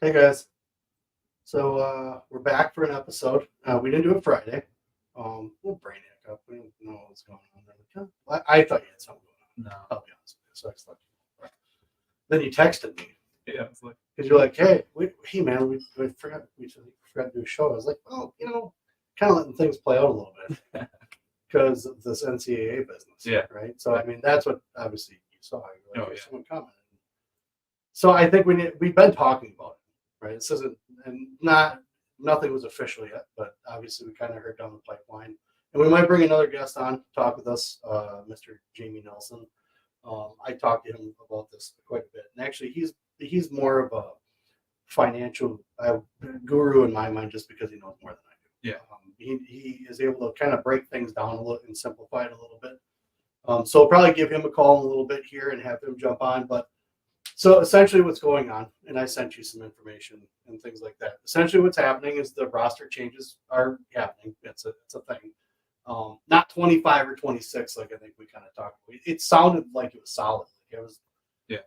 Hey guys, so we're back for an episode. We didn't do it Friday. Little brain hiccup. We didn't know what was going on there. I thought you had something going on. No. I'll be honest with you. So I just let you know. Then you texted me Yeah, it's like, because you're like, "Hey, hey man, we forgot to do a show." I was like, "Oh, kind of letting things play out a little bit because of this NCAA business." Yeah. Right. So I mean, that's what obviously you saw. You're like, Oh, yeah. Someone commented. So I think we've been talking about it, right? This isn't, and nothing was official yet, but obviously we kind of heard down the pipeline, and we might bring another guest on to talk with us, Mr. Jamie Nelson. I talked to him about this quite a bit, and actually he's more of a financial guru in my mind, just because he knows more than I do. Yeah. He is able to kind of break things down a little and simplify it a little bit. So I'll probably give him a call in a little bit here and have him jump on, but. So essentially what's going on, and I sent you some information and things like that. Essentially what's happening is the roster changes are happening. It's a thing. Not 25 or 26 like I think we kind of talked about. It sounded like it was solid. Like it was. Yeah.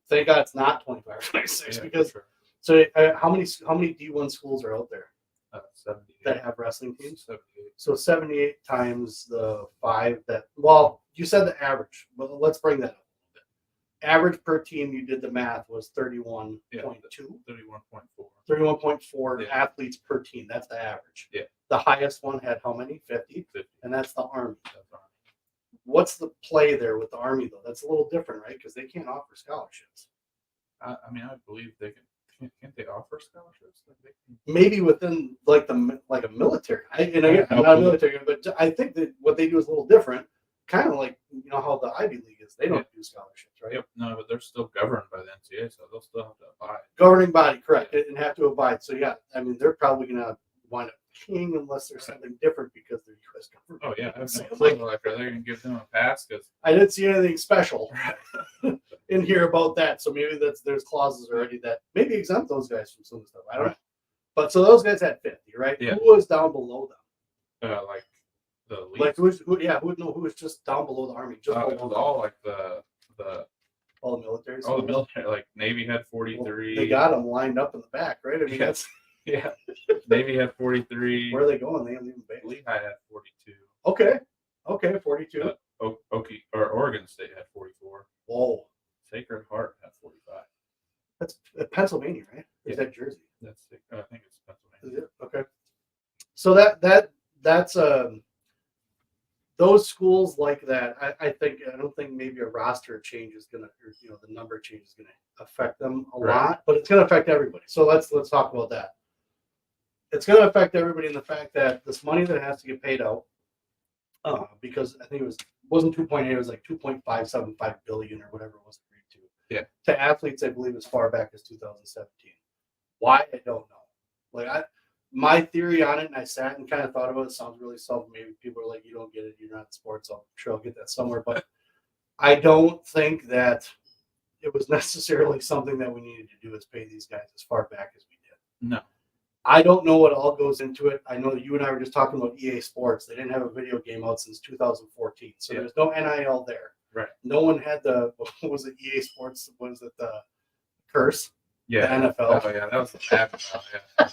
Thank God it's not 25 or 26 because. Sure. So how many D1 schools are out there 78. That have wrestling teams? 78. So 78 times the 5 that. Well, you said the average. Well, let's bring that up. Average per team, you did the math, was 31.2. 31.4. 31.4 athletes per team. That's the average. Yeah. The highest one had how many? 50. And that's the Army. What's the play there with the Army, though? That's a little different, right? Because they can't offer scholarships. I believe they can. Can't they offer scholarships? Maybe within like a military. I'm not a military, but I think that what they do is a little different. Kind of like how the Ivy League is. They don't do scholarships, right? Yep. No, but they're still governed by the NCAA, so they'll still have to abide. Governing body, correct, and have to abide. So yeah, I mean they're probably gonna wind up paying unless there's something different because they're U.S. government. Oh yeah, are they gonna give them a pass? Because I didn't see anything special in here about that. So maybe there's clauses already that maybe exempt those guys from some of the stuff. I don't know. But so those guys had 50, right? Yeah. Who was down below them? Like. Like who would know who was just down below the Army? Just it was all like the all the military. All the military, like Navy had 43. Well, they got them lined up in the back, right? I mean that's Navy had 43. Where are they going? They haven't even base. Lehigh had 42. Okay, 42. Oregon State had 44. Whoa. Sacred Heart had 45. That's Pennsylvania, right? Or is that Jersey? I think it's Pennsylvania. Is it? Okay. So that's those schools like that. I don't think maybe a roster change is gonna, or the number change is gonna affect them a lot, but it's gonna affect everybody. So let's talk about that. It's gonna affect everybody in the fact that this money that has to get paid out, because I think wasn't 2.8, it was like 2.575 billion or whatever it was agreed to. Yeah. To athletes, I believe as far back as 2017. Why? I don't know. My theory on it, and I sat and kind of thought about it, sounds really self. Maybe people are like, you don't get it, you're not in sports. I'm sure I'll get that somewhere. But I don't think that it was necessarily something that we needed to do is pay these guys as far back as we did. No. I don't know what all goes into it. I know that you and I were just talking about EA Sports. They didn't have a video game out since 2014. So there's no NIL there. Right. No one had what was it, EA Sports? Was it the curse? Yeah. The NFL. Oh, yeah. That was the app. Yeah.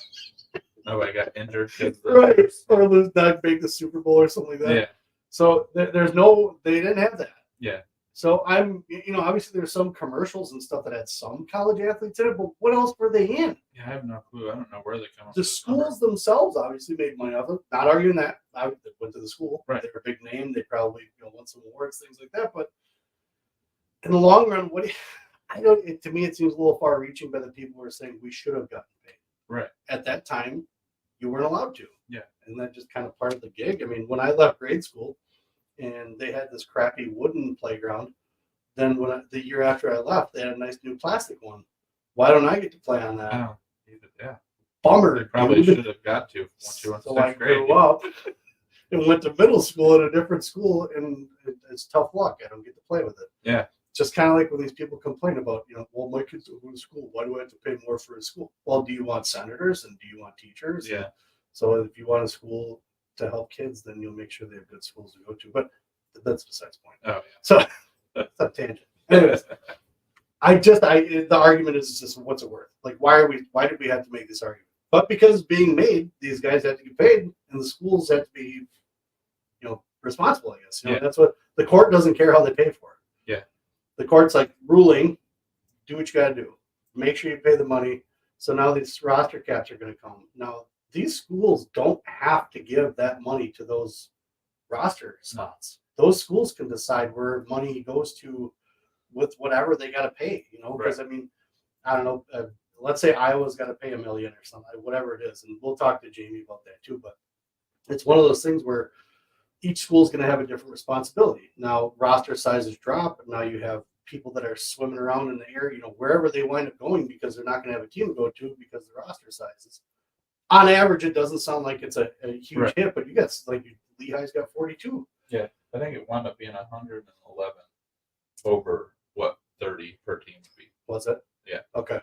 Nobody got injured. Right. Or lose not make the Super Bowl or something like that. Yeah. So they didn't have that. Yeah. So obviously there's some commercials and stuff that had some college athletes in it, but what else were they in? Yeah, I have no clue. I don't know where they come from. The schools themselves obviously made money off it. Not arguing that. I went to the school. Right. They were a big name. They probably won some awards, things like that. But in the long run, to me it seems a little far reaching by the people who are saying we should have gotten paid. Right. At that time, you weren't allowed to. Yeah. And that's just kind of part of the gig. I mean, when I left grade school and they had this crappy wooden playground, then the year after I left, they had a nice new plastic one. Why don't I get to play on that? Oh, yeah. Bummer. They probably should have got to once you went to sixth grade. I grew up and went to middle school at a different school, and it's tough luck. I don't get to play with it. Yeah. Just kind of like when these people complain about, well, my kids don't go to school. Why do I have to pay more for a school? Well, do you want senators and do you want teachers? Yeah. So if you want a school to help kids, then you'll make sure they have good schools to go to. But that's besides the point. Oh, yeah. So that's a tangent. Anyways, the argument is just what's it worth? Like, why did we have to make this argument? But because it's being made, these guys have to get paid, and the schools have to be, responsible. I guess that's what the court doesn't care how they pay for it. Yeah, the court's like ruling, do what you got to do, make sure you pay the money. So now these roster caps are going to come. Now these schools don't have to give that money to those roster spots. Those schools can decide where money goes to with whatever they got to pay. Because right. I mean, I don't know. Let's say Iowa's got to pay $1 million or something, whatever it is, and we'll talk to Jamie about that too. But it's one of those things where each school is going to have a different responsibility. Now roster sizes drop, and now you have people that are swimming around in the air, wherever they wind up going, because they're not going to have a team to go to because the roster sizes. On average, it doesn't sound like it's a huge hit, but you got Lehigh's got 42. Yeah, I think it wound up being 111 over what 30 per team would be. Was it? Yeah. Okay.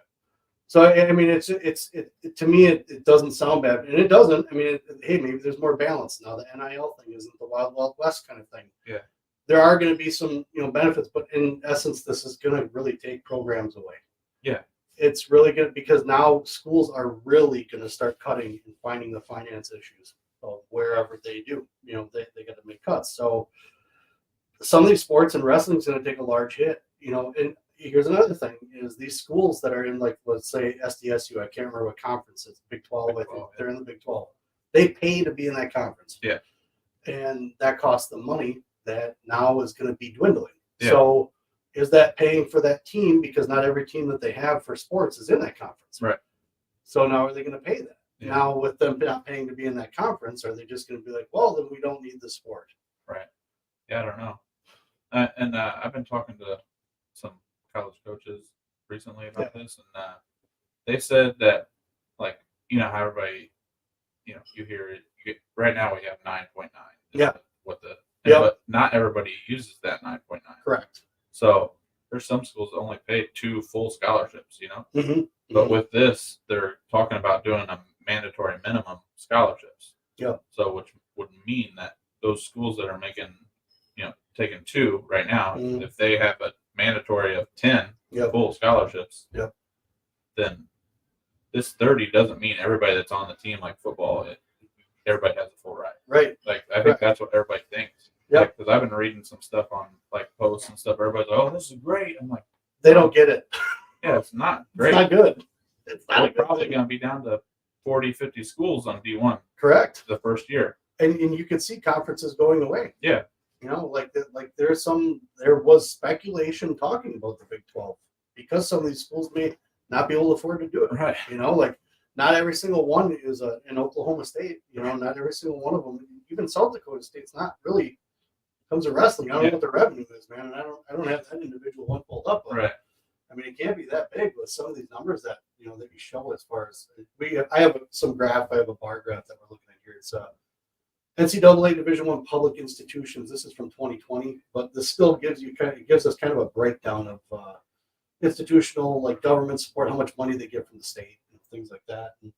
So I mean, it's to me it doesn't sound bad, and it doesn't. I mean, hey, maybe there's more balance now. The NIL thing isn't the Wild Wild West kind of thing. Yeah. There are going to be some benefits, but in essence, this is going to really take programs away. Yeah. It's really good because now schools are really going to start cutting and finding the finance issues of wherever they do. They got to make cuts. So some of these sports and wrestling is going to take a large hit. And here's another thing: is these schools that are in, like, let's say SDSU, I can't remember what conference it's, Big 12. I think they're in the Big 12. They pay to be in that conference. Yeah. And that costs them money that now is going to be dwindling. Yeah. So is that paying for that team? Because not every team that they have for sports is in that conference. Right. So now are they going to pay that? Yeah. Now with them not paying to be in that conference, are they just going to be like, well, then we don't need the sport? Right. Yeah, I don't know. And I've been talking to some college coaches recently about this, and they said that, like, how everybody, you hear it. Right now we have 9.9. Yeah. But not everybody uses that 9.9. Correct. So there's some schools that only pay 2 full scholarships, Mm-hmm. But with this, they're talking about doing a mandatory minimum scholarships. Yeah. So which would mean that those schools that are making, taking 2 right now, if they have a mandatory of 10 full scholarships, then this 30 doesn't mean everybody that's on the team, like football, everybody has a full ride. Right. Like, I think that's what everybody thinks. Yeah. Because I've been reading some stuff on, like, posts and stuff. Everybody's like, oh, this is great. I'm like, they don't get it. Yeah, it's not great. It's not good. It's not We're probably going to be down to 40, 50 schools on D1. Correct. The first year. And you can see conferences going away. Yeah. There was speculation talking about the Big 12 because some of these schools may not be able to afford to do it. Right. Not every single one is in Oklahoma State. Not every single one of them. Even South Dakota State's not really comes to wrestling. I don't know what the revenue is, man. And I don't have that individual one pulled up. But, right. I mean, it can't be that big with some of these numbers that that you show as far as I have some graph. I have a bar graph that we're looking at here. It's NCAA Division I public institutions. This is from 2020, but this still gives us kind of a breakdown of institutional, like, government support, how much money they get from the state, and things like that. And,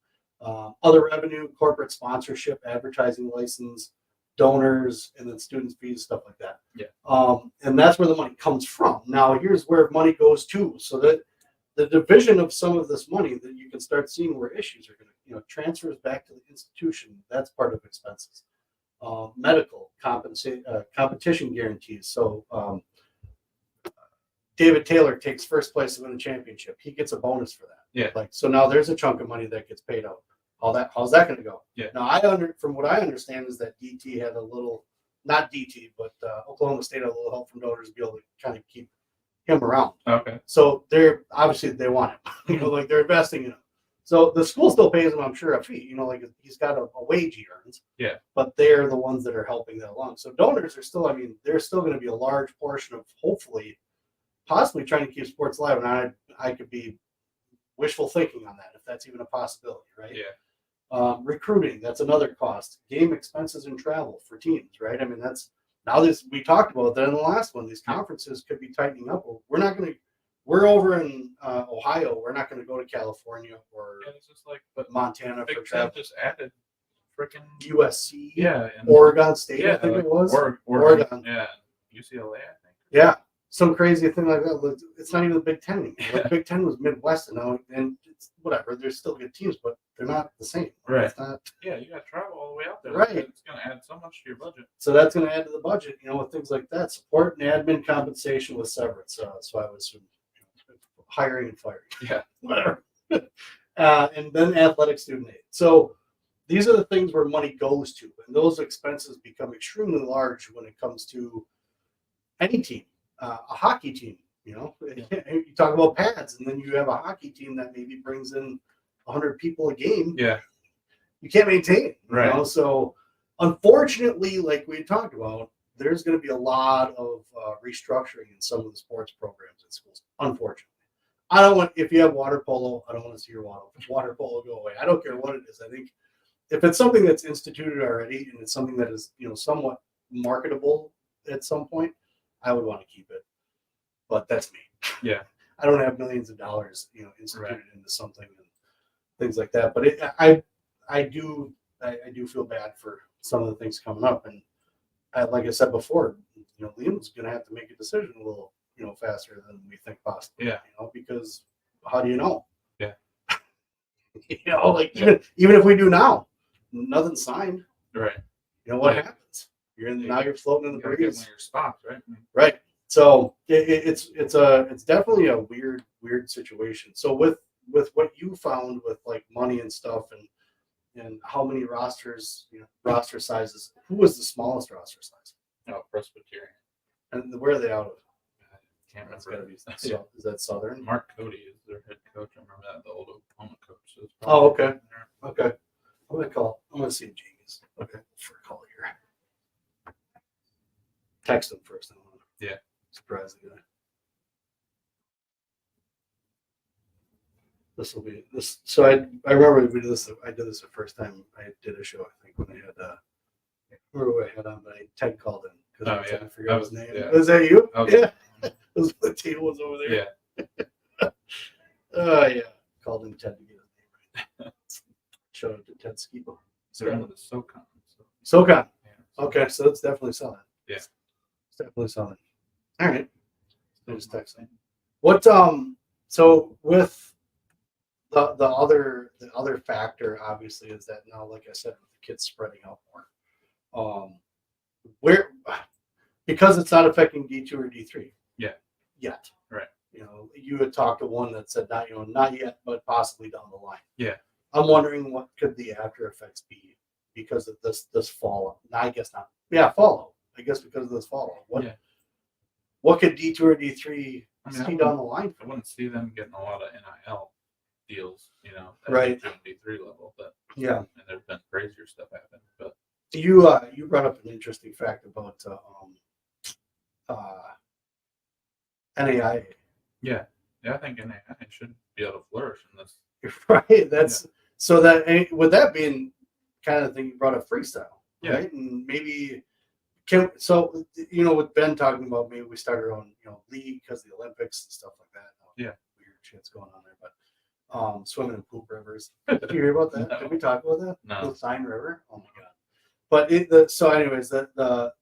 other revenue, corporate sponsorship, advertising license, donors, and then students' fees, stuff like that. Yeah. And that's where the money comes from. Now, here's where money goes to, so that the division of some of this money that you can start seeing where issues are going to, transfers back to the institution. That's part of expenses. Medical competition guarantees. So David Taylor takes first place to win a championship. He gets a bonus for that. Yeah. So now there's a chunk of money that gets paid out. How's that going to go? Yeah. Now from what I understand is that DT had a little, not DT, but Oklahoma State had a little help from donors to be able to kind of keep him around. Okay. So obviously they want him. Like, they're investing in him. So the school still pays him, I'm sure, a fee. Like, he's got a wage he earns. Yeah. But they're the ones that are helping that along. So donors are still, there's still going to be a large portion of, hopefully, possibly trying to keep sports alive. And I could be wishful thinking on that, if that's even a possibility, right? Yeah. Recruiting, that's another cost. Game expenses and travel for teams, right? We talked about that in the last one. These conferences could be tightening up. We're over in Ohio. We're not going to go to California or it's just like, but Montana for travel. Just added freaking USC, and Oregon State, I think it was. Oregon, yeah, UCLA, I think. Yeah. some crazy thing like that. It's not even the Big Ten anymore. Like, Big Ten was Midwest now, and it's whatever. There's still good teams, but they're not the same. Right. It's not. Yeah, you got to travel all the way out there. Right. It's going to add so much to your budget. So that's going to add to the budget, with things like that. Support and admin compensation with severance. So I was hiring and firing. Yeah. Whatever. And then athletic student aid. So these are the things where money goes to, and those expenses become extremely large when it comes to any team, a hockey team. You talk about pads, and then you have a hockey team that maybe brings in 100 people a game. Yeah, you can't maintain it. Right. So unfortunately, like we talked about, there's going to be a lot of restructuring in some of the sports programs in schools. Unfortunately. I don't want, if you have water polo, I don't want to see your water polo go away. I don't care what it is. I think if it's something that's instituted already and it's something that is, somewhat marketable at some point, I would want to keep it. But that's me. Yeah. I don't have millions of dollars, instituted into something and things like that. But I do feel bad for some of the things coming up. And like I said before, Liam's going to have to make a decision a little, faster than we think possible. Yeah. Because how do you know? Yeah. Even if we do now, nothing's signed. Right. What happens? Now you're floating in the breeze. Get one of your spots, right? Right. So it's definitely a weird situation. So with what you found with like money and stuff and how many rosters, roster sizes, who was the smallest roster size? Oh, Presbyterian. And where are they out of? I can't That's remember. gotta be, is that Southern? Mark Cody is their head coach. I remember that, the old Oklahoma coach. So it's Oh, probably okay. Okay. I'm gonna see if Jamie's okay for a call here. Text him first. Yeah. Surprise the guy. This will be this. So I remember we did this. I did this the first time I did a show. I think when I had remember what I had on, but Ted called in because I was trying to figure out his name. Yeah. Was that you? Okay. Yeah. The table was over there. Yeah. Oh yeah. Called in Ted to get his name right. Shout out to Ted Skibo. They're under the SoCon. SoCon. Yeah. Okay, so it's definitely solid. Yeah. It's definitely solid. All right. I just texting. What so with the other factor obviously is that now, like I said, with the kids spreading out more. Where because it's not affecting D2 or D3. Yeah. Yet. Right. You had talked to one that said not yet, but possibly down the line. Yeah. I'm wondering what could the after effects be because of this fallout. No, I guess not. Yeah, fallout. I guess because of this fallout. What could D2 or D3 see down the line? I wouldn't see them getting a lot of NIL deals, at Right. D2 and D3 level, but Yeah. And there's been crazier stuff happen. But You brought up an interesting fact about NAIA. Yeah, I think NAIA should be able to flourish in this. Right. That's so that with that being kind of thing you brought up freestyle. Yeah. Right. And maybe with Ben talking about maybe we start our own, league because of the Olympics and stuff like that. Yeah. Weird shit's going on there. But swimming in poop rivers. Did you hear about that? No. Did we talk about that? No. The Sign River? Oh my god. But so anyways,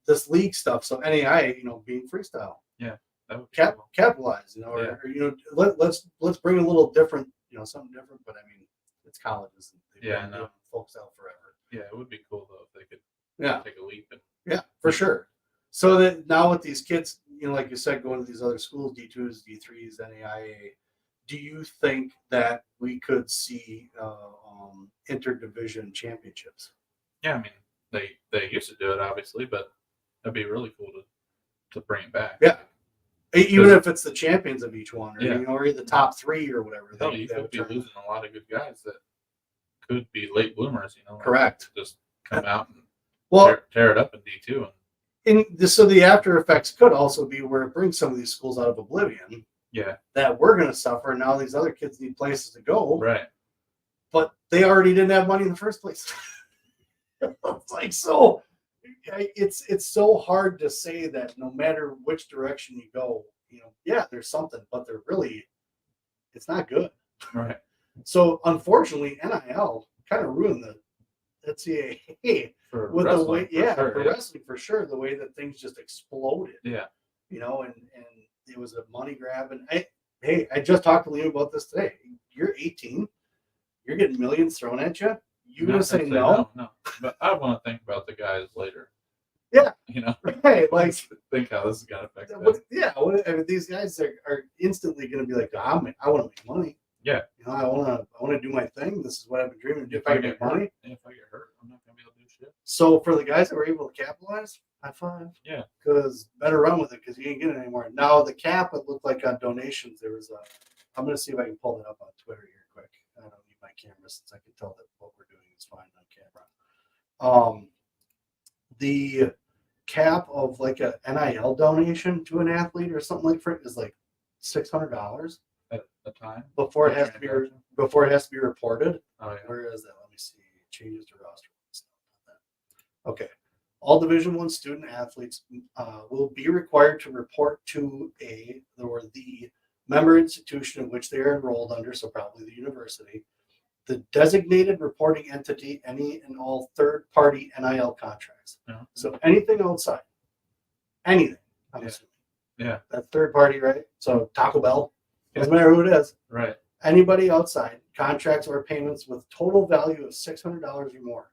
this league stuff, so NAIA, being freestyle. Yeah. That would be cool. Capitalize, or let's bring a little different, something different. But I mean, it's colleges. And they've been folks out forever. Yeah, it would be cool though if they could take a leap. Yeah, for sure. So that now with these kids, like you said, going to these other schools, D2s, D3s, NAIA, do you think that we could see interdivision championships? Yeah, I mean, they used to do it obviously, but that'd be really cool to bring it back. Yeah. Even if it's the champions of each one, or or the top three or whatever. You could be losing a lot of good guys that could be late bloomers. Correct. Just come out and tear it up in D2. So the after effects could also be where it brings some of these schools out of oblivion. Yeah. That we're going to suffer. Now these other kids need places to go. Right. But they already didn't have money in the first place. It's like so. It's so hard to say that no matter which direction you go, there's something, but it's not good. Right. So unfortunately, NIL kind of ruined the NCAA with the way, for wrestling for sure, the way that things just exploded. Yeah. And it was a money grab. And I just talked to Liam about this today. You're 18. You're getting millions thrown at you. You gonna say no? No. But I want to think about the guys later. Yeah. Right. Like, think how this is gonna affect them. I mean, these guys are instantly gonna be like, I want to make money. Yeah. I want to do my thing. This is what I've been dreaming to do. If I get money, if I get hurt, I'm not gonna be able to do shit. So for the guys that were able to capitalize, high five. Yeah. Because better run with it because you ain't getting it anymore. Now the cap, it looked like on donations there was I'm gonna see if I can pull it up on Twitter here quick. I don't need my camera since I can tell that what we're doing is fine on camera. The cap of like a NIL donation to an athlete or something like that is like $600 at a time before it has to be reported. Oh yeah. Where is that? Let me see. Changes to roster. Okay. All Division I student athletes will be required to report to the member institution in which they are enrolled under, so probably the university, the designated reporting entity, any and all third-party NIL contracts. Yeah. So anything outside, anything, I'm assuming. Yeah. That third party, right? So Taco Bell, doesn't matter who it is. Right. Anybody outside, contracts or payments with total value of $600 or more.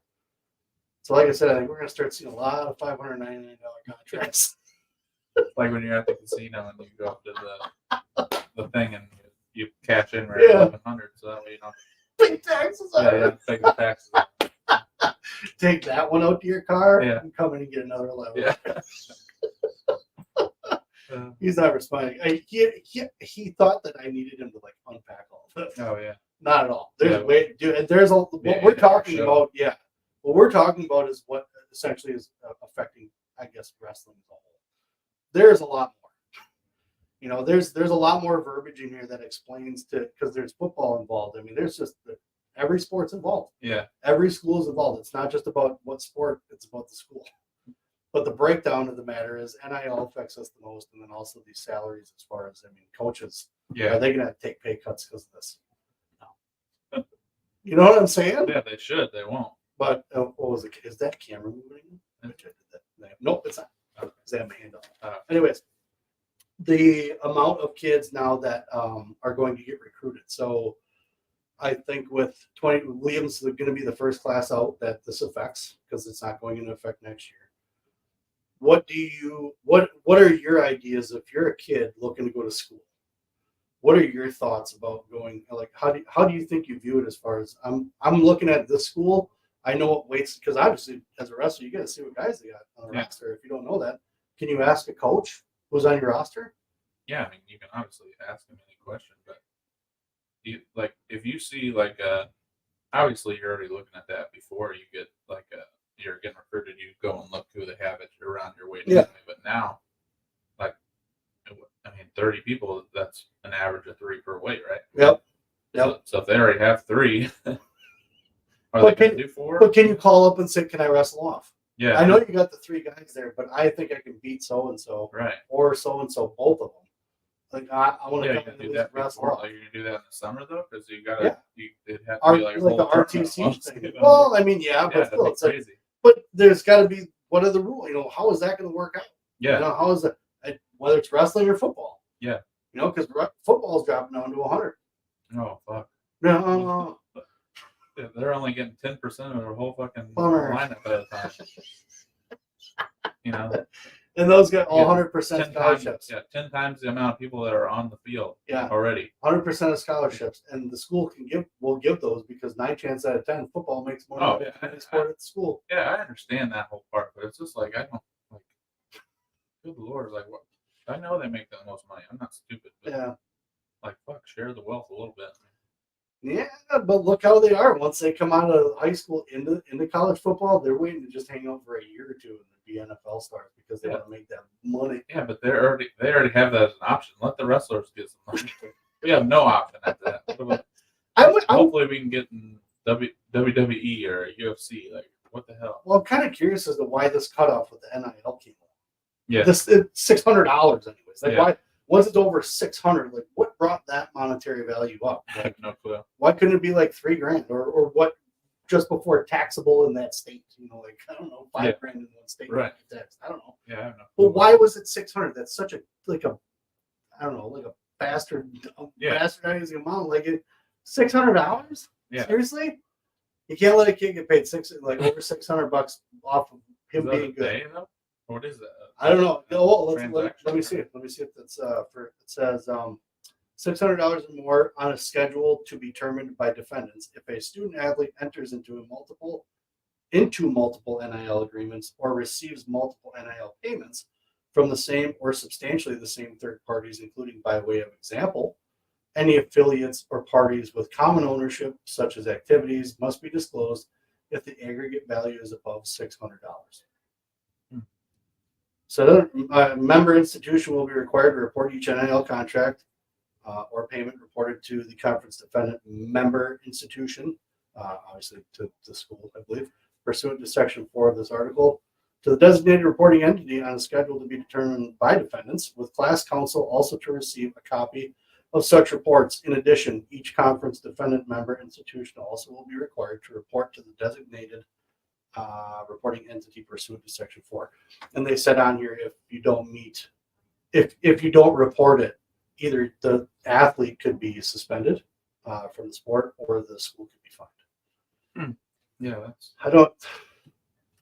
So like I said, I think we're going to start seeing a lot of $599 contracts. Like when you're at the casino and you go up to the thing and you cash in right at $1,100, so that way you don't pay taxes on it. Pay the taxes. Take that one out to your car and come in and get another level. Yeah. He's not responding. He thought that I needed him to like unpack all of it. Oh yeah. Not at all. There's what we're talking about. Yeah. What we're talking about is what essentially is affecting, I guess, wrestling as a whole. There's a lot more. There's a lot more verbiage in here that explains because there's football involved. I mean, there's just every sport's involved. Yeah. Every school is involved. It's not just about what sport, it's about the school. But the breakdown of the matter is NIL affects us the most, and then also these salaries as far as, coaches. Yeah. Are they going to take pay cuts because of this? No. You know what I'm saying? Yeah, they should. They won't. But what was it? Is that camera moving? Nope, it's not. Because they have my hand on. Anyways, the amount of kids now that are going to get recruited. So I think with Liam's going to be the first class out that this affects because it's not going into effect next year. What are your ideas if you're a kid looking to go to school? What are your thoughts about going? Like, how do you think you view it as far as I'm looking at this school? I know what weights, because obviously as a wrestler, you got to see what guys they got on the roster. If you don't know that, can you ask a coach who's on your roster? Yeah, you can obviously ask them any question, but if you see obviously you're already looking at that before you get you're getting recruited, you go and look who they have around your weight. Yeah. But now, 30 people, that's an average of 3 per weight, right? Yep. So if they already have 3, are they going to do 4? But can you call up and say, can I wrestle off? Yeah. I know you got the 3 guys there, but I think I can beat so-and-so. Right. Or so-and-so, both of them. I want to come do that wrestle before. off. You're going to do that in the summer, though? Because you got to, it has to be like the RTC thing. Well, but still, it's crazy. But there's got to be, what are the rules? How is that going to work out? Yeah. How is it, whether it's wrestling or football? Yeah. Because football's dropping down to 100. Oh, fuck. No. They're only getting 10% of their whole fucking Bummer. lineup at a time. And those get all 100% scholarships. 10 times the amount of people that are on the field already. 100% of scholarships. And the school will give those because 9 chances out of 10, football makes more than any sport at the school. Yeah, I understand that whole part, but it's just I don't, good Lord, what? I know they make the most money. I'm not stupid. But fuck, share the wealth a little bit. Yeah, but look how they are. Once they come out of high school into college football, they're waiting to just hang out for a year or two and be NFL stars because they want to make that money. Yeah, but they already have that as an option. Let the wrestlers get some money. We have no option at that. Hopefully we can get in WWE or UFC. What the hell? Well, I'm kind of curious as to why this cutoff with the NIL came up. Yeah, it's $600 anyways. Why? Once it's over 600, what brought that monetary value up? I have no clue. Why couldn't it be $3,000 or what just before taxable in that state? I don't know, $5,000 in one state. Right. Taxed. I don't know. Yeah, I don't know. But why was it 600? That's such a I don't know, like a Yeah. bastardizing amount, like $600. Yeah. Seriously, you can't let a kid get paid over $600 off of him Is that being a good. day, though? What is that? I don't know. Let me Transaction? see it. Let me see if that's it says $600 or more on a schedule to be determined by defendants if a student athlete enters into multiple NIL agreements or receives multiple NIL payments from the same or substantially the same third parties, including by way of example, any affiliates or parties with common ownership, such as activities, must be disclosed if the aggregate value is above $600. So a member institution will be required to report each NIL contract or payment reported to the conference defendant member institution, obviously to the school, I believe, pursuant to Section 4 of this article, to the designated reporting entity on a schedule to be determined by defendants, with class counsel also to receive a copy of such reports. In addition, each conference defendant member institution also will be required to report to the designated reporting entity pursuant to Section 4. And they said on here, if you don't meet, if you don't report it, either the athlete could be suspended from the sport or the school could be fined. Yeah, that's. I don't.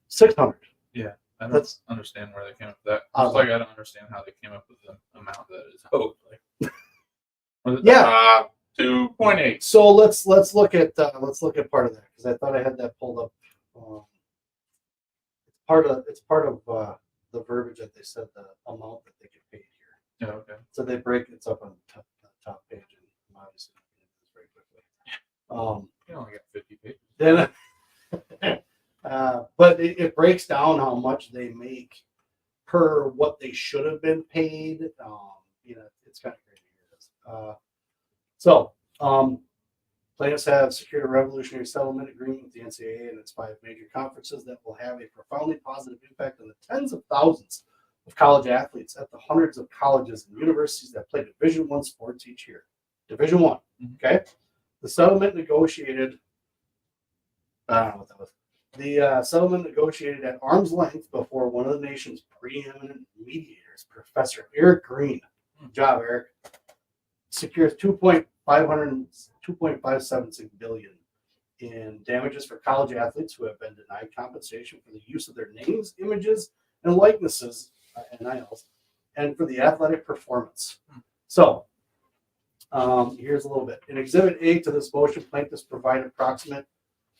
600. Yeah, I don't That's understand where they came up with that. Just like I don't understand how they came up with the amount that is owed. Like, was it, yeah, 2.8. So let's look at part of that because I thought I had that pulled up. It's part of the verbiage that they said the amount that they get paid here. Yeah, okay. So they break it's up on the top page and obviously very quickly. You only got 50 pages. Then, but it breaks down how much they make per what they should have been paid. It's kind of crazy. Plaintiffs have secured a revolutionary settlement agreement with the NCAA and its 5 major conferences that will have a profoundly positive impact on the tens of thousands of college athletes at the hundreds of colleges and universities that play Division I sports each year. Division I. Okay. The settlement negotiated. I don't know what that was. The settlement negotiated at arm's length before one of the nation's preeminent mediators, Professor Eric Green. Good job, Eric. Secures $2.576 billion in damages for college athletes who have been denied compensation for the use of their names, images, and likenesses, NILs, and for the athletic performance. So, here's a little bit. In Exhibit A to this motion, plaintiffs provide approximate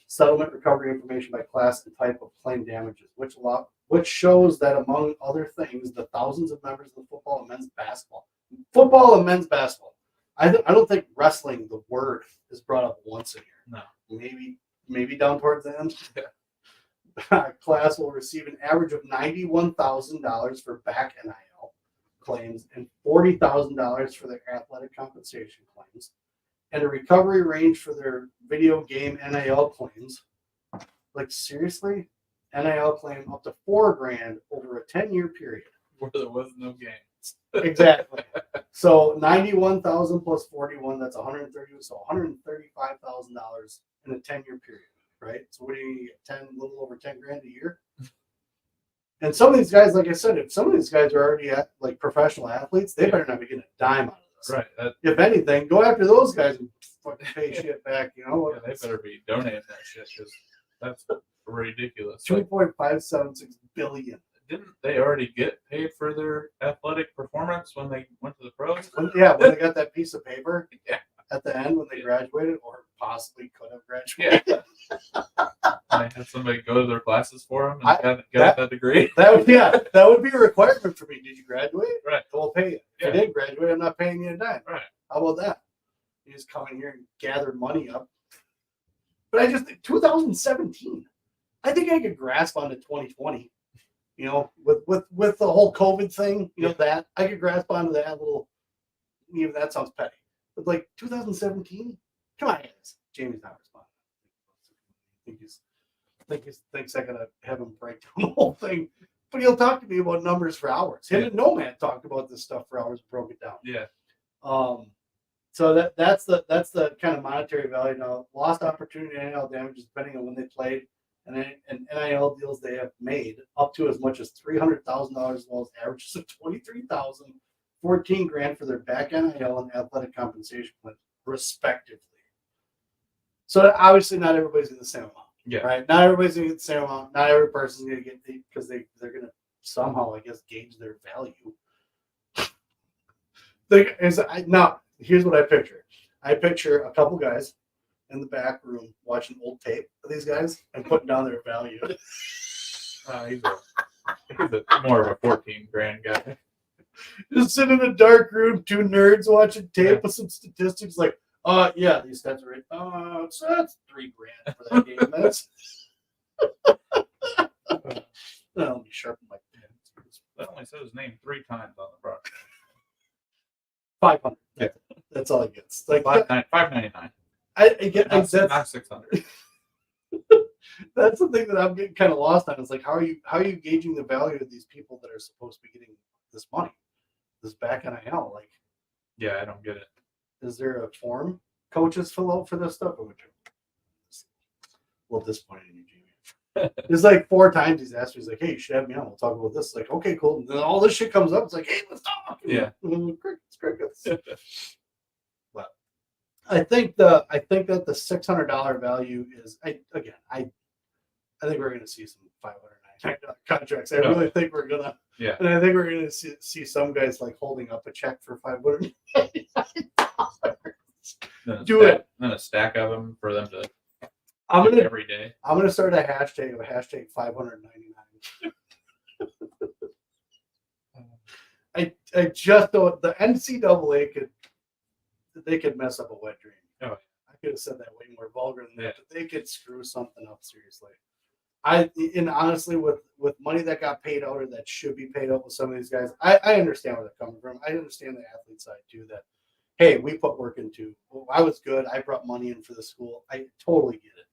settlement recovery information by class and type of claim damages, which shows that, among other things, the thousands of members of the football and men's basketball. I don't think wrestling, the word, is brought up once in here. No. Maybe down towards the end. Yeah. Class will receive an average of $91,000 for back NIL claims and $40,000 for their athletic compensation claims, and a recovery range for their video game NIL claims. Like, seriously? NIL claim up to $4,000 over a 10-year period. Where there was no game. Exactly. So 91,000 plus 41, that's 130. So $135,000 in a 10-year period, right? So what do you get? A little over $10,000 a year. And some of these guys, like I said, if some of these guys are already like professional athletes, they better not be getting a dime out of this. Right. If anything, go after those guys and fucking pay shit back. Yeah, they better be donating that shit because that's ridiculous. $2.576 billion. Didn't they already get paid for their athletic performance when they went to the pros? When they got that piece of paper Yeah. At the end when they graduated or possibly could have graduated. Yeah. They had somebody go to their classes for them and get that degree. That would be a requirement for me. Did you graduate? Right. We'll pay you. If you didn't graduate, I'm not paying you a dime. Right. How about that? You just come in here and gather money up. But I just think 2017. I think I could grasp onto 2020. With the whole COVID thing, that I could grasp onto that little. Even that sounds petty, but like 2017, come on, guys. Jamie's not responding. He thinks I gotta have him break down the whole thing, but he'll talk to me about numbers for hours. Him and Nomad talked about this stuff for hours, broke it down. Yeah. So that's the kind of monetary value. Now, lost opportunity NIL damages depending on when they played. And NIL deals they have made up to as much as $300,000 as well as averages of $23,000 $14 grand for their back NIL and athletic compensation plan, respectively. So obviously, not everybody's getting the same amount. Yeah. Right. Not everybody's gonna get the same amount. Not every person's gonna get because they're gonna somehow, I guess, gauge their value. Now, here's what I picture. I picture a couple guys in the back room watching old tape of these guys and putting down their value. He's more of a 14 grand guy. Just sitting in a dark room, two nerds watching tape with some statistics like, yeah, these stats are right. So that's $3 grand for that game. That's let me sharpen my pen. That only says his name 3 times on the broadcast. 500. Yeah. That's all it gets. Like $5.99. I get not, that's not 600. That's the thing that I'm getting kind of lost on. It's like how are you gauging the value of these people that are supposed to be getting this money, this back NIL? Like, yeah, I don't get it. Is there a form coaches fill out for this stuff? Or well, disappointed in you, Jamie. It's like 4 times he's asked me. He's like, "Hey, you should have me on. We'll talk about this." It's like, okay, cool. And then all this shit comes up. It's like, "Hey, let's talk." Yeah. Crickets. But I think that the $600 value is. I think we're going to see some $599 contracts. I really think we're gonna. Yeah. And I think we're going to see some guys like holding up a check for $599. Do it. Then a stack of them for them to. Every day. I'm gonna start a hashtag of hashtag 599. I just don't. The NCAA could mess up a wet dream. Oh. I could have said that way more vulgar than that. But they could screw something up seriously. And honestly, with money that got paid out or that should be paid out with some of these guys, I understand where they're coming from. I understand the athlete side too. That hey, we put work into. Well, I was good. I brought money in for the school. I totally get it.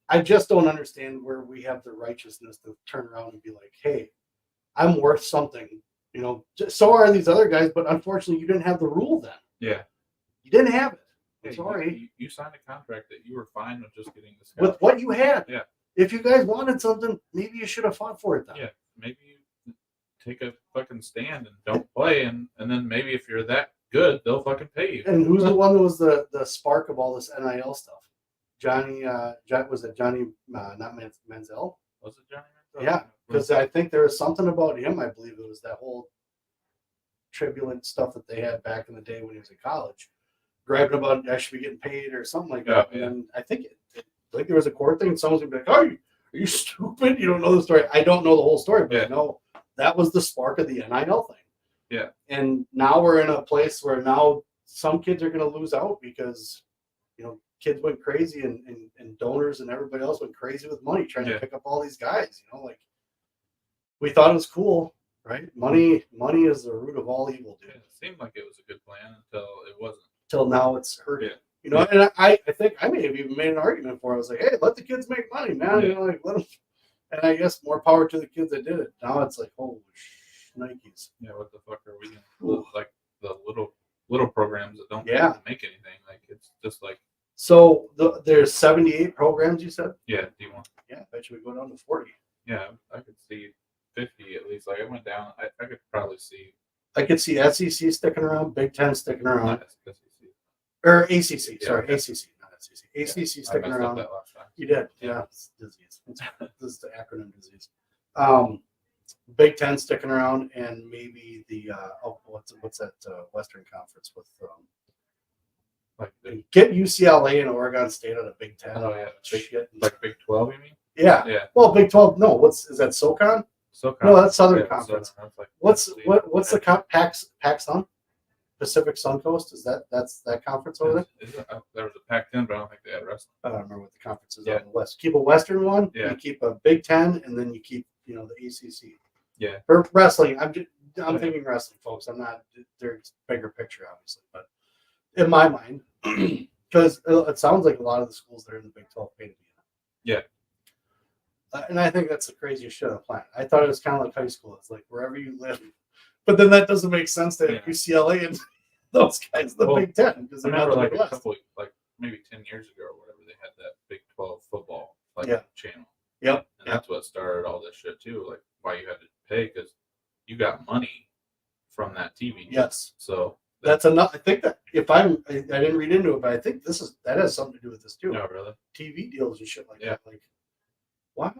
I just don't understand where we have the righteousness to turn around and be like, hey, I'm worth something. You know, so are these other guys, but unfortunately, you didn't have the rule then. Yeah. You didn't have it. I'm hey, sorry. You signed a contract that you were fine with just getting this. With what you had. Yeah. If you guys wanted something, maybe you should have fought for it then. Yeah. Maybe you take a fucking stand and don't play, and then maybe if you're that good, they'll fucking pay you. And who's the one that was the spark of all this NIL stuff? Johnny, was it Johnny, not Manziel? Was it Johnny Manziel? Yeah, because I think there was something about him. I believe it was that whole turbulent stuff that they had back in the day when he was in college, grabbing about I should be getting paid or something like that. Yeah. And I think there was a court thing. And someone's gonna be like, "Oh, are you stupid? You don't know the story." I don't know the whole story, but I know that was the spark of the NIL thing. Yeah. And now we're in a place where now some kids are going to lose out because, you know, kids went crazy and donors and everybody else went crazy with money trying to pick up all these guys. You know, like we thought it was cool, right? Money is the root of all evil, dude. Yeah, it seemed like it was a good plan until it wasn't. Till now it's hurting. Yeah. You know, and I think I may have even made an argument for it. I was like, hey, let the kids make money, man. You know, like let them. And I guess more power to the kids that did it. Now it's like, holy Nikes. Yeah, what the fuck are we gonna like the little programs that don't make anything? Like it's just like. So there's 78 programs, you said? Yeah, D1. Yeah, I bet you we go down to 40. Yeah, I could see 50 at least. Like I went down. I could probably see. I could see SEC sticking around, Big Ten sticking around, not SEC. or ACC. Sorry, ACC, not SEC. ACC sticking around. That last time. You did, yeah. It's disease. This is the acronym disease. Big Ten sticking around, and maybe the what's that Western Conference with get UCLA and Oregon State out of Big Ten. Oh yeah, shit. Like Big 12, you mean? Yeah. Yeah. Well, Big 12. No, is that SoCon? SoCon. No, that's Southern Conference. Like what's the Pac Sun? Pacific Suncoast? That's that conference over there? There was a Pac-10, but I don't think they had wrestling. I don't remember what the conference is on the West. Keep a Western one. Yeah. You keep a Big Ten, and then you keep the ACC. Yeah. For wrestling, I'm thinking wrestling, folks. I'm not. There's bigger picture, obviously, but in my mind, because it sounds like a lot of the schools that are in the Big 12 pay to be in. Yeah. And I think that's the craziest shit on the planet. I thought it was kind of like high school. It's like wherever you live. But then that doesn't make sense to UCLA and those guys, the Big Ten, because they're not like the a couple, like maybe 10 years ago or whatever, they had that Big 12 football channel. Yep. And that's what started all this shit too. Like why you had to pay because you got money from that TV. Yes. So that's enough. I think that I didn't read into it, but I think that has something to do with this too. No, really. TV deals and shit like that. Like, what?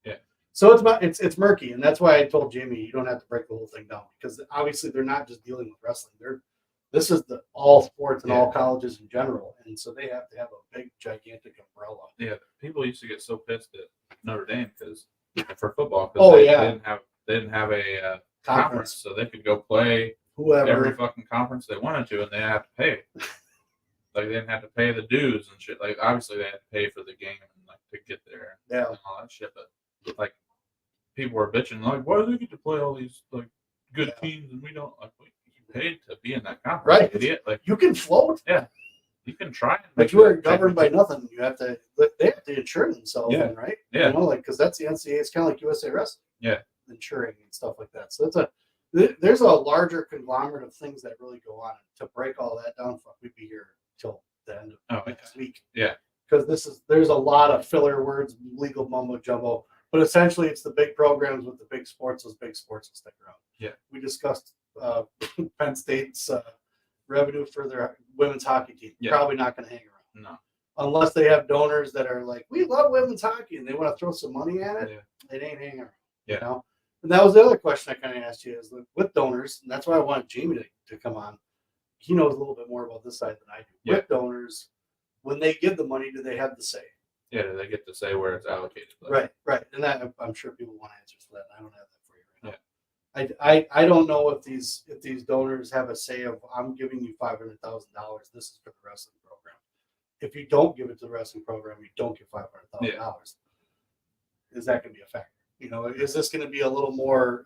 Yeah. So it's murky, and that's why I told Jamie you don't have to break the whole thing down, because obviously they're not just dealing with wrestling. This is all sports and all colleges in general, and so they have to have a big gigantic umbrella. Yeah, people used to get so pissed at Notre Dame for football they didn't have a conference, so they could go play whoever every fucking conference they wanted to, and they had to pay. Like, they didn't have to pay the dues and shit. Like, obviously they had to pay for the game and like to get there and all that shit. But like, people were bitching like, why do they get to play all these like good teams and we don't? Like, you paid to be in that conference, right? Idiot. Like, you can float. Yeah, you can try. But you are governed by nothing. They have to insure themselves, right? Yeah. You know, like, because that's the NCAA. It's kind of like USA Wrestling. Yeah. Insuring and stuff like that. So there's a larger conglomerate of things that really go on. To break all that down, we'd be here till the end of next week. Yeah. Because there's a lot of filler words, legal mumbo jumbo, but essentially it's the big programs with the big sports. Those big sports will stick around. Yeah. We discussed Penn State's revenue for their women's hockey team. Yeah. Probably not going to hang around. No. Unless they have donors that are like, we love women's hockey, and they want to throw some money at it. It ain't hanging around. Yeah. You know? And that was the other question I kind of asked you, is with donors, and that's why I wanted Jamie to come on. He knows a little bit more about this side than I do. Yeah. With donors, when they give the money, do they have the say? Yeah, do they get to say where it's allocated? Like, right. And that, I'm sure people want answers for that. I don't have that for you right now. I don't know if these donors have a say of, I'm giving you $500,000. This is for the wrestling program. If you don't give it to the wrestling program, you don't get $500,000. Is that going to be a factor? You know, is this going to be a little more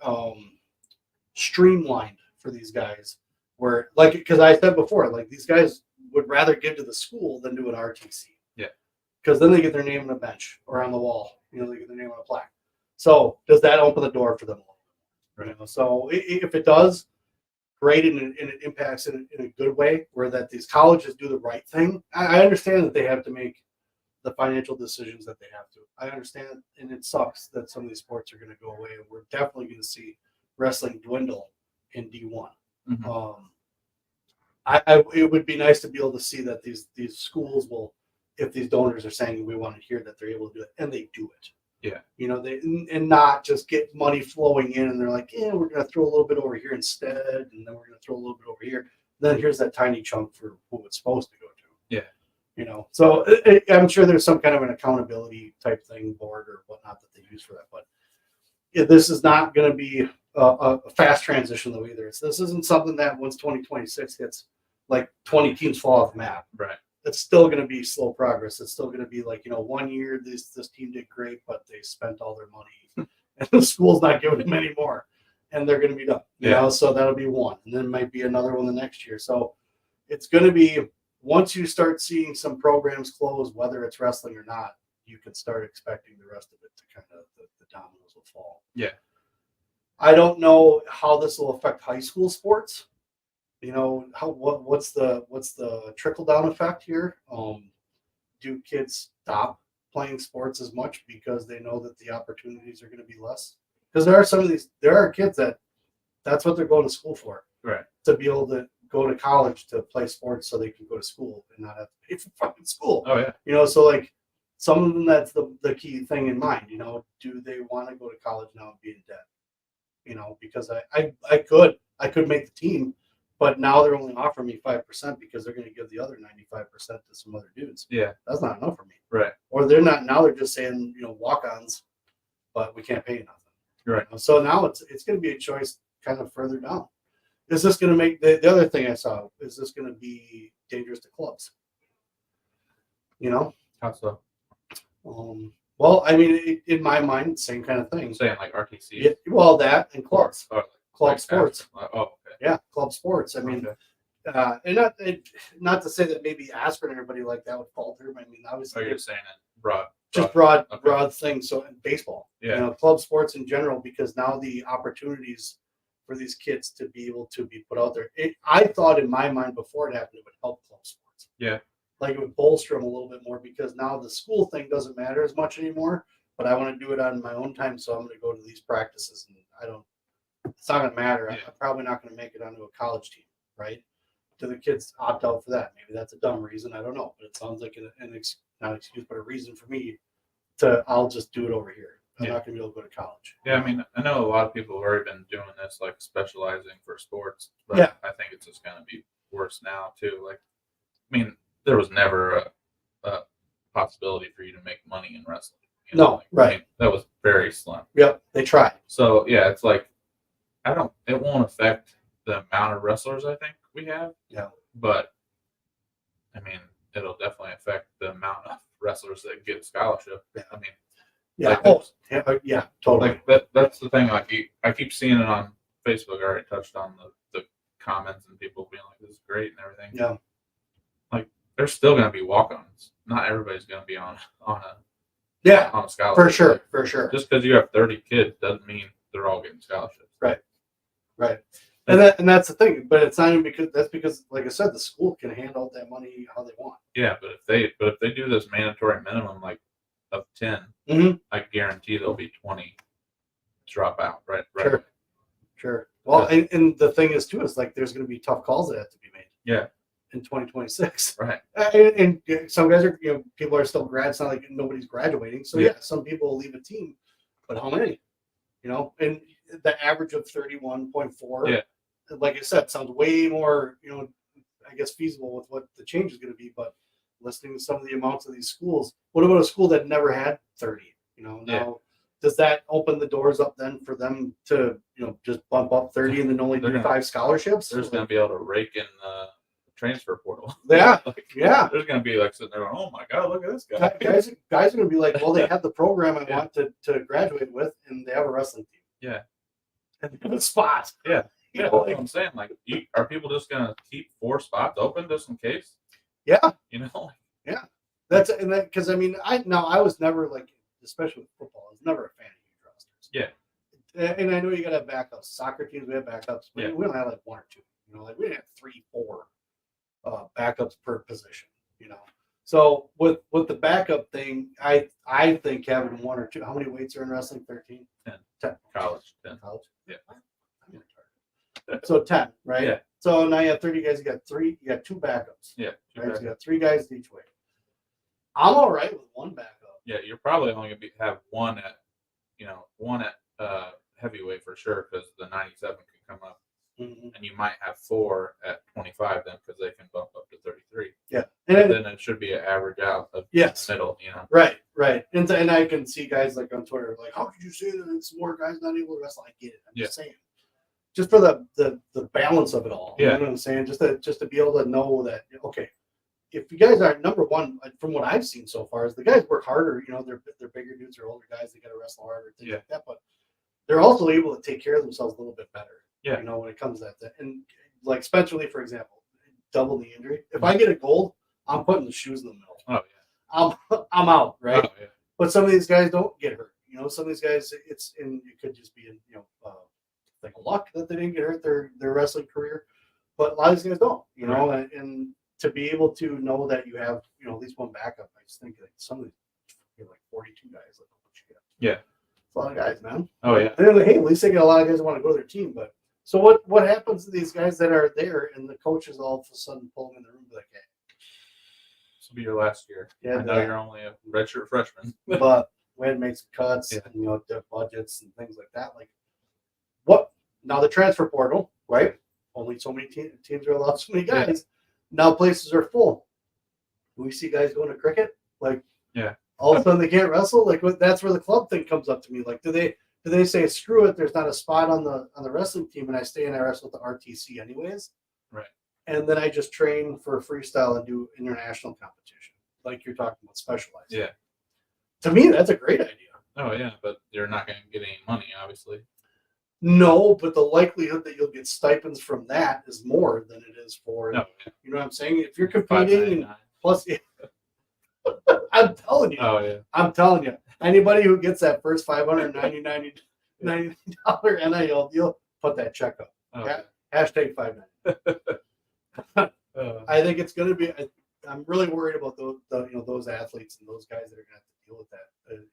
streamlined for these guys? Where, like, because I said before, like, these guys would rather give to the school than do an RTC. Yeah. Because then they get their name on a bench or on the wall. You know, they get their name on a plaque. So does that open the door for them? Right. You know? So if it does, great, and it impacts in a good way, where that these colleges do the right thing. I understand that they have to make the financial decisions that they have to. I understand, and it sucks that some of these sports are going to go away, and we're definitely going to see wrestling dwindle in D1. Mm-hmm. It would be nice to be able to see that these schools will, if these donors are saying we want to hear, that they're able to do it, and they do it. Yeah. You know, they and not just get money flowing in, and they're like, yeah, we're going to throw a little bit over here instead, and then we're going to throw a little bit over here. Then here's that tiny chunk for who it's supposed to go to. Yeah. You know, so I'm sure there's some kind of an accountability type thing, board or whatnot, that they use for that. But this is not going to be a fast transition, though, either. This isn't something that once 2026 hits, like 20 teams fall off the map. Right. It's still going to be slow progress. It's still going to be like, you know, 1 year this team did great, but they spent all their money, and the school's not giving them any more, and they're going to be done. You know, so that'll be one, and then it might be another one the next year. So it's going to be, once you start seeing some programs close, whether it's wrestling or not, you can start expecting the rest of it to kind of, the dominoes will fall. Yeah. I don't know how this will affect high school sports. You know, what's the trickle down effect here? Do kids stop playing sports as much because they know that the opportunities are going to be less? Because there are kids that's what they're going to school for. Right. To be able to go to college to play sports so they can go to school and not have to pay for fucking school. Oh yeah. You know, so like some of them, that's the key thing in mind. You know, do they want to go to college now and be in debt? You know, because I could make the team, but now they're only offering me 5% because they're going to give the other 95% to some other dudes. Yeah. That's not enough for me. Right. Or they're not, now they're just saying, you know, walk-ons, but we can't pay you nothing. Right. You know? So now it's going to be a choice kind of further down. Is this going to make the other thing I saw? Is this going to be dangerous to clubs? You know? How so? Well, I mean, in my mind, same kind of thing. I'm saying like RTC. Yeah, well, that and clubs. Club like sports. Okay. Yeah, club sports. I mean, and not to say that maybe Aspirin or everybody like that would falter. I mean, obviously, you're saying it broad. Just broad things. So in baseball, yeah, you know, club sports in general, because now the opportunities for these kids to be able to be put out there. I thought in my mind before it happened, it would help club sports. Yeah. Like it would bolster them a little bit more, because now the school thing doesn't matter as much anymore, but I want to do it on my own time. So I'm going to go to these practices, and it's not going to matter. Yeah. I'm probably not going to make it onto a college team, right? Do the kids opt out for that? Maybe that's a dumb reason. I don't know, but it sounds like not an excuse, but a reason for me I'll just do it over here. I'm not going to be able to go to college. Yeah, I mean, I know a lot of people have already been doing this, like specializing for sports, but Yeah. I think it's just going to be worse now too. Like, I mean, there was never a possibility for you to make money in wrestling. No, like, right. I mean, that was very slim. Yep, they tried. So yeah, it's like it won't affect the amount of wrestlers I think we have. Yeah. But I mean, it'll definitely affect the amount of wrestlers that get a scholarship. Yeah. I mean, yeah, like, yeah, totally. Like that's the thing. Like I keep seeing it on Facebook. I already touched on the comments and people being like, "This is great" and everything. Yeah. Like there's still going to be walk-ons. Not everybody's going to be on a on a scholarship. For sure. Just because you have 30 kids doesn't mean they're all getting scholarships. Right. And that's the thing, but it's not even because, like I said, the school can hand out that money how they want. Yeah, but if they do this mandatory minimum like of 10, I guarantee there'll be 20 drop out. Right. Sure. Well, and the thing is too is like there's going to be tough calls that have to be made. Yeah. In 2026. Right. And some guys are people are still grads. It's not like nobody's graduating. So yeah, some people will leave a team, but how many? And the average of 31.4. Yeah. Like I said, sounds way more, I guess feasible with what the change is going to be. But listening to some of the amounts of these schools, what about a school that never had 30? Now does that open the doors up then for them to, just bump up 30 and then only do 5 scholarships? They're just going to be able to rake in the transfer portal. Yeah. They're going to be like sitting there going, "Oh my God, look at this guy." Guys are going to be like, well, they have the program I want to graduate with, and they have a wrestling team. Yeah. And they have a spot. Yeah. Yeah, that's what I'm saying. Like, are people just gonna keep 4 spots open just in case? Yeah. Yeah. That's because I mean, I was never like, especially with football, I was never a fan of huge rosters. Yeah. And I know you gotta have backups. Soccer teams, we have backups, but we don't have like 1 or 2. Like we didn't have 3, 4 backups per position. So with the backup thing, I think having 1 or 2. How many weights are in wrestling? 13. 10. College. 10. College. Yeah. So 10, right? Yeah. So now you have 30 guys. You got 2 backups. Yeah. Right? So you got 3 guys each way. I'm all right with 1 backup. Yeah, you're probably only gonna have one at heavyweight for sure because the 97 can come up, and you might have 4 at 25 then because they can bump up to 33. Yeah, and then it should be an average out of the middle. Right. And I can see guys like on Twitter like, how could you say that it's more guys not able to wrestle? I get it. I'm just saying. Just for the balance of it all. You know what I'm saying? Just to be able to know that, okay, if you guys are number one, from what I've seen so far, is the guys work harder. They're bigger dudes, they're older guys, they got to wrestle harder, things like that. But they're also able to take care of themselves a little bit better. Yeah. When it comes to that. And like Spencer Lee, for example, double knee injury. If I get a gold, I'm putting the shoes in the middle. Oh yeah. I'm out, right? Oh, yeah. But some of these guys don't get hurt. Some of these guys, it could just be like luck that they didn't get hurt their wrestling career, but a lot of these guys don't, and to be able to know that you have, at least 1 backup, I just think like some of these, like 42 guys, like what you get. Yeah. It's a lot of guys, man. Oh yeah. And they're like, hey, at least they get a lot of guys that want to go to their team. But so what happens to these guys that are there and the coaches all of a sudden pull them in the room and be like, hey, this will be your last year. Yeah. I know you're only a redshirt freshman. But we had to make some cuts and their budgets and things like that. Like what now the transfer portal, right? Only so many teams are allowed so many guys. Yeah. Now places are full. We see guys going to cricket, like all of a sudden they can't wrestle. Like that's where the club thing comes up to me. Like do they say screw it? There's not a spot on the wrestling team, and I stay and I wrestle with the RTC anyways. Right. And then I just train for freestyle and do international competition, like you're talking about specialized. Yeah. To me, that's a great idea. Oh yeah, but you're not going to get any money, obviously. No, but the likelihood that you'll get stipends from that is more than it is for, you know what I'm saying? If you're competing, plus, I'm telling you. Oh, yeah. I'm telling you. Anybody who gets that first $599 NIL deal, put that check up. Okay. Hashtag 590. I think it's going to be, I'm really worried about those athletes and those guys that are going to have to deal with that.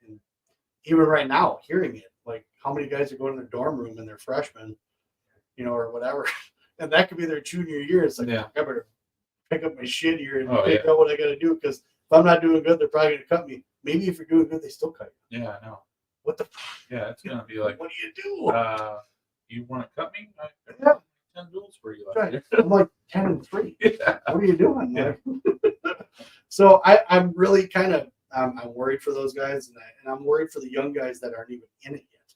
And even right now, hearing it, like how many guys are going to their dorm room and they're freshmen or whatever. And that could be their junior year. It's like, I better pick up my shit here and figure out what I got to do, because if I'm not doing good, they're probably going to cut me. Maybe if you're doing good, they still cut you. Yeah, I know. What the? Yeah, it's going to be like, what do you do? You want to cut me? I 10 duels for you. Right. I'm like 10-3. Yeah. What are you doing? Yeah. So I'm really kind of I'm worried for those guys, and I'm worried for the young guys that aren't even in it yet.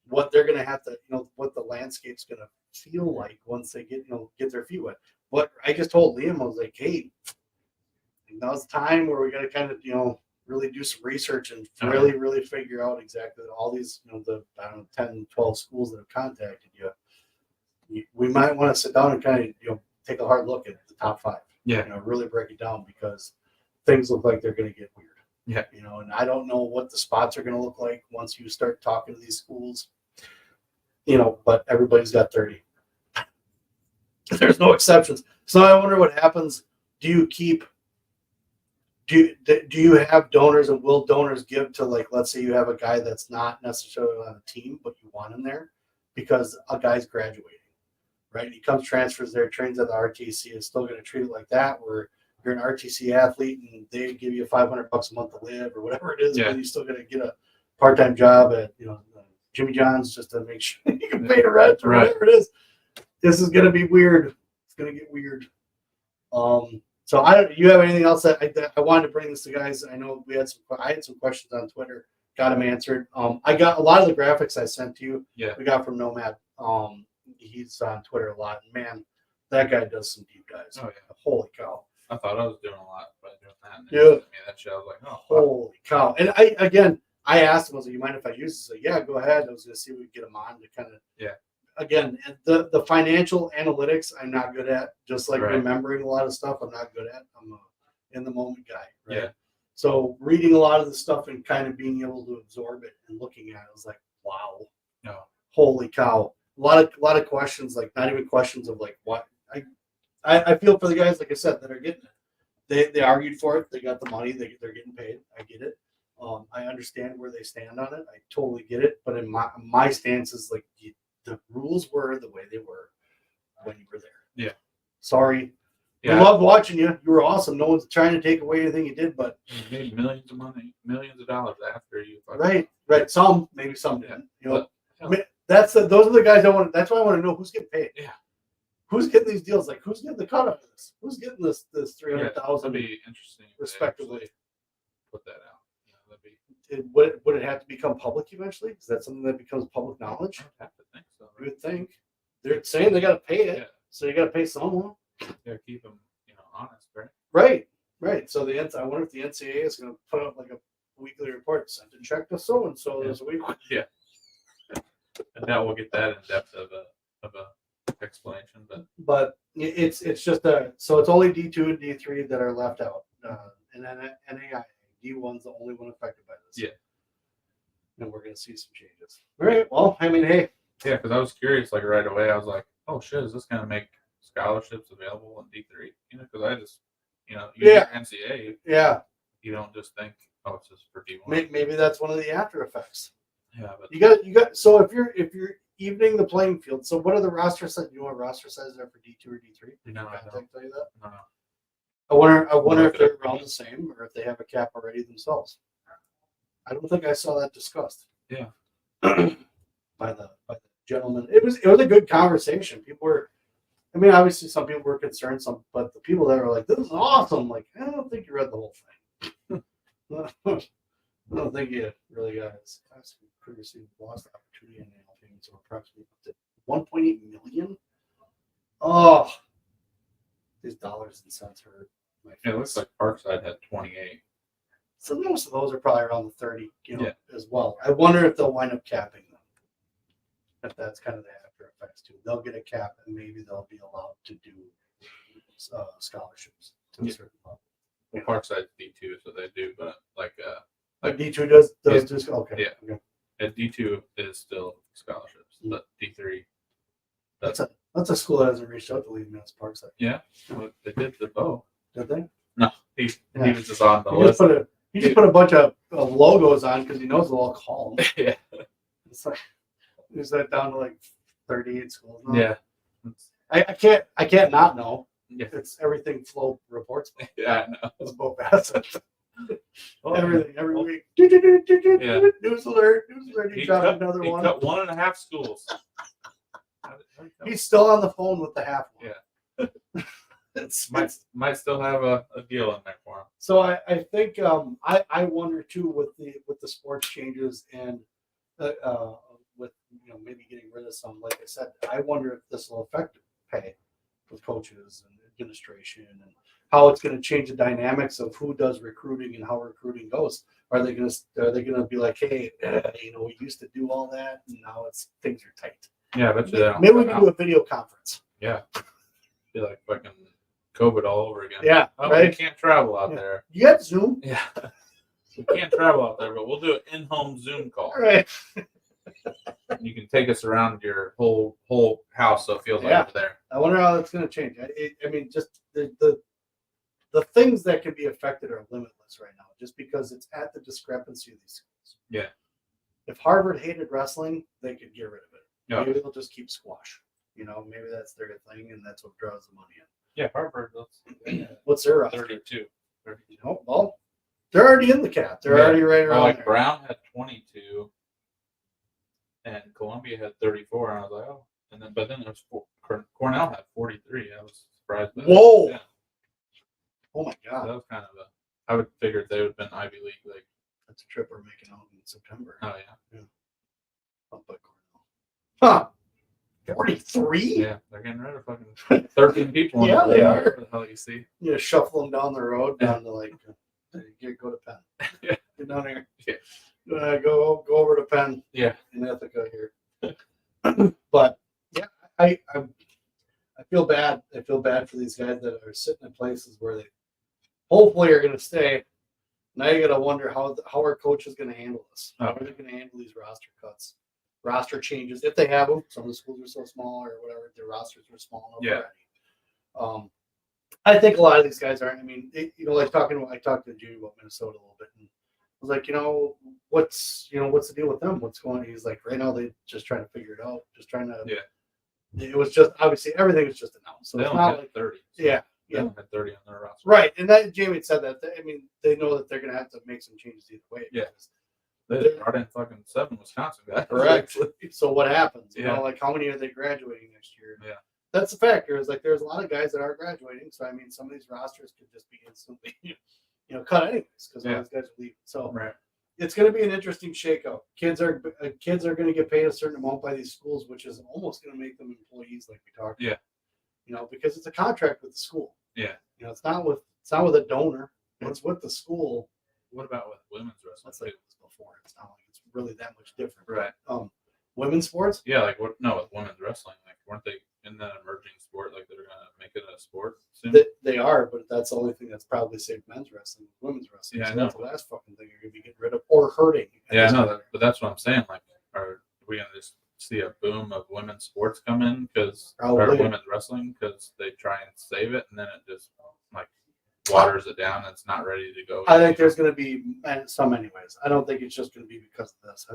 What they're going to have to, what the landscape's going to feel like once they get their feet wet. What I just told Liam, I was like, hey, now's the time where we got to kind of, really do some research and really figure out exactly all these, the 10, 12 schools that have contacted you. We might want to sit down and kind of, take a hard look at the top 5. Yeah. Really break it down, because things look like they're going to get weird. Yeah. And I don't know what the spots are going to look like once you start talking to these schools. But everybody's got 30. There's no exceptions. So I wonder what happens. Do you have donors, and will donors give to, like, let's say you have a guy that's not necessarily on a team, but you want him there because a guy's graduating, right? He comes, transfers there, trains at the RTC, is still going to treat it like that, where you're an RTC athlete and they give you $500 a month to live or whatever it is, but you're still going to get a part-time job at, Jimmy John's just to make sure you can pay the rent or whatever it is. This is going to be weird. It's going to get weird. So you have anything else that I wanted to bring this to guys? I know I had some questions on Twitter, got them answered. I got a lot of the graphics I sent to you. Yeah. We got from Nomad. He's on Twitter a lot. Man, that guy does some deep dives. Oh yeah. Holy cow. I thought I was doing a lot by doing that. And yeah. That shit, I was like, oh, holy cow. And I asked him, I was like, you mind if I use this? Like, yeah, go ahead. I was going to see if we could get him on to kind of. Yeah. Again, the financial analytics I'm not good at. Just like remembering a lot of stuff, I'm not good at. I'm a in the moment guy, right? Yeah. So reading a lot of the stuff and kind of being able to absorb it and looking at it, I was like, wow, no, holy cow! A lot of questions, like not even questions of like what I feel for the guys, like I said, that are getting it. They argued for it. They got the money. They're getting paid. I get it. I understand where they stand on it. I totally get it. But in my stance is like the rules were the way they were when you were there. Yeah. Sorry. Yeah. I loved watching you. You were awesome. No one's trying to take away anything you did, but you made millions of dollars after you. Right. Some didn't. Those are the guys I want. That's why I want to know who's getting paid. Yeah. Who's getting these deals? Like, who's getting the cut of this? Who's getting this 300,000? That'd be interesting. Respectively, put that out. Would it have to become public eventually? Is that something that becomes public knowledge? I have to think so. Right? You would think. They're saying they got to pay it, so you got to pay someone. Yeah, keep them, honest, right? Right. So I wonder if the NCAA is going to put out like a weekly report. Sent a check to so and so this week. Yeah. And now we'll get that in depth of a explanation, but it's just so it's only D2 and D3 that are left out, and then NAI. D1's the only one affected by this. Yeah. And we're going to see some changes. All right. Well, I mean, hey. Yeah, because I was curious, like right away, I was like, oh shit, is this going to make scholarships available in D3? Because I just, NCAA. Yeah. You don't just think, oh, it's just for D1. Maybe that's one of the after effects. Yeah, but you got. So if you're evening the playing field, so what are the roster size? You know what roster sizes are for D2 or D3? No, I don't tell you that. No. I wonder if they're around the same or if they have a cap already themselves. I don't think I saw that discussed. Yeah. by the gentleman. It was a good conversation. People were, obviously some people were concerned, but the people that were like, this is awesome. Like, I don't think you read the whole thing. I don't think you really got it. Previously lost opportunity in annual payments of approximately 1.8 million. Oh, these dollars and cents hurt. It looks like Parkside had 28. So most of those are probably around the 30, as well. I wonder if they'll wind up capping them. If that's kind of the after effects too. They'll get a cap and maybe they'll be allowed to do scholarships to a certain level. Well, Parkside's D2, so they do, but like D2 does do okay. Yeah. Okay. And D2 is still scholarships, but D3. That's a school that hasn't reached out to Lead Minutes Parkside. Yeah, well, they did the bow. Did they? No, he was just on the list. He just put a bunch of logos on because he knows they'll all call him. Yeah. It's like, is that down to like 38 schools now. Yeah. I can't not know. Yeah. It's everything Flo reports. Yeah, I know. It's both assets. Well, Everything every well, week. Yeah. News alert. He dropped another he one. cut 1.5 schools. He's still on the phone with the half one. Yeah. it's Might still have a deal in there for him. So I think I wonder too with the sports changes and with maybe getting rid of some, like I said, I wonder if this will affect pay with coaches and administration and how it's going to change the dynamics of who does recruiting and how recruiting goes. Are they going to be like, hey, we used to do all that and now things are tight. Yeah, I bet you Maybe we can do a video conference. Yeah. Be like fucking COVID all over again. Yeah. Oh, right? We can't travel out there. You got Zoom? Yeah. We can't travel out there, but we'll do an in-home Zoom call. Right. You can take us around your whole house so it feels like we're there. I wonder how that's going to change. I mean, just the things that can be affected are limitless right now, just because it's at the discrepancy of these schools. Yeah. If Harvard hated wrestling, they could get rid of it. Yeah. Maybe they'll just keep squash. Maybe that's their thing, and that's what draws the money in. Yeah, Harvard. What's their roster? 32. Oh, well, they're already in the cap. They're already right around like there. Brown had 22, and Columbia had 34. And I was like, oh. And then, but then there was Cornell had 43. I was surprised. By Whoa! That. Yeah. Oh my So God! that was kind of I would figure they would have been Ivy League. Like That's a trip we're making out in September. Oh yeah. Up by Cornell. Huh? 43? Yeah, they're getting rid of fucking 13 people. Yeah, they are. What the hell you see? Shuffle them down the road, down to like, go to Penn. Yeah. Get down here. Yeah. Go over to Penn. Yeah. In Ithaca here. But yeah, I feel bad. I feel bad for these guys that are sitting in places where they hopefully are going to stay. Now you got to wonder how our coach is going to handle this. How are they going to handle these roster cuts? Roster changes, if they have them. Some of the schools are so small or whatever, their rosters are small enough already. I think a lot of these guys aren't. I mean, I talked to Jimmy about Minnesota a little bit, and I was like, what's the deal with them? What's going on? He's like, right now they just trying to figure it out, just trying to. Yeah. It was just obviously everything was just announced, so they it's only not had like 30. So yeah. They only had 30 on their roster. Right, and that Jamie had said that. I mean, they know that they're going to have to make some changes either way. Yeah. They just brought in fucking 7 Wisconsin guys. Correct. So what happens? Yeah. How many are they graduating next year? Yeah. That's the factor. Is like there's a lot of guys that are graduating. So I mean, some of these rosters could just be instantly, cut anyways because all these guys are leaving. So it's going to be an interesting shakeout. Kids are going to get paid a certain amount by these schools, which is almost going to make them employees, like we talked. Yeah. About. Because it's a contract with the school. Yeah. It's not with a donor. It's with the school. What about with women's wrestling? That's like it was before. It's not like it's really that much different. Right. Women's sports? Yeah, like what? No, with women's wrestling, like weren't they in that emerging sport? Like they're gonna make it a sport soon. They are, but that's the only thing that's probably saved men's wrestling. Women's wrestling. Yeah, so I know. That's the last fucking thing you're gonna be getting rid of or hurting. Yeah, I know that, but that's what I'm saying. Like, are we gonna just see a boom of women's sports come in because or women's wrestling because they try and save it and then it just like waters it down and it's not ready to go. I think there's going to be some anyways. I don't think it's just going to be because of this.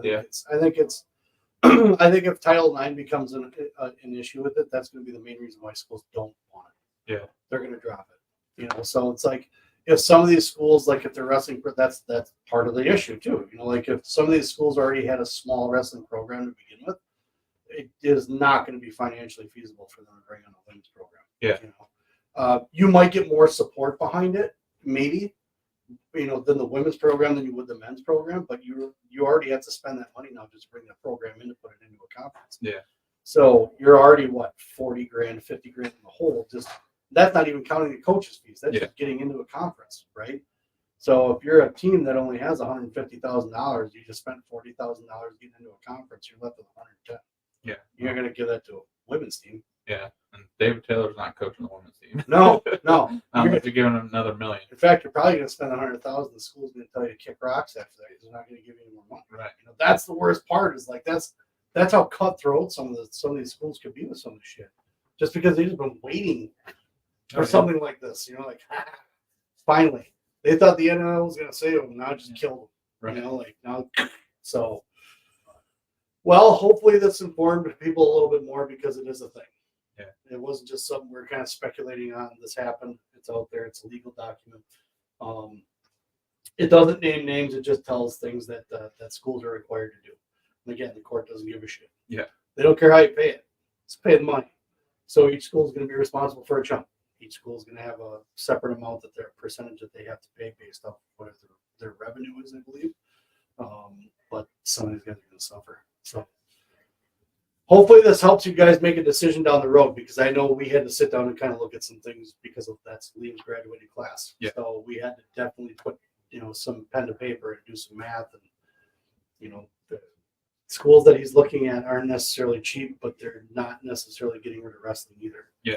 I think it's I think if Title IX becomes an issue with it, that's going to be the main reason why schools don't want it. Yeah. They're going to drop it. So it's like if some of these schools, like if they're wrestling, that's part of the issue too. Like if some of these schools already had a small wrestling program to begin with, it is not going to be financially feasible for them to bring on a women's program. Yeah. You might get more support behind it, maybe, than the women's program than you would the men's program, but you already have to spend that money now just to bring the program in to put it into a conference. Yeah. So you're already $40,000, $50,000 in the hole. Just that's not even counting the coaches' fees. That's just getting into a conference, right? So if you're a team that only has $150,000, you just spent $40,000 getting into a conference, you're left with $110,000. Yeah. You're going to give that to a women's team. Yeah. And David Taylor's not coaching the women's team. No. You're giving him another $1 million. In fact, you're probably going to spend $100,000. The school's going to tell you to kick rocks after that because they're not going to give you any more money. Right. That's the worst part. Is like that's how cutthroat some of these schools could be with some of the shit. Just because they've just been waiting for something like this. Finally, they thought the NLL was going to save them. Now it just killed them. Right. Now so. Well, hopefully this informed people a little bit more because it is a thing. Yeah. It wasn't just something we're kind of speculating on. This happened. It's out there. It's a legal document. It doesn't name names. It just tells things that that schools are required to do. And again, the court doesn't give a shit. Yeah. They don't care how you pay it. It's pay the money. So each school is going to be responsible for a chunk. Each school is going to have a separate amount that their percentage that they have to pay based off what their revenue is, I believe. But some of these guys are going to suffer. So hopefully this helps you guys make a decision down the road, because I know we had to sit down and kind of look at some things because of that's Liam's graduating class. Yeah. So we had to definitely put, some pen to paper and do some math. And, the schools that he's looking at aren't necessarily cheap, but they're not necessarily getting rid of wrestling either. Yeah.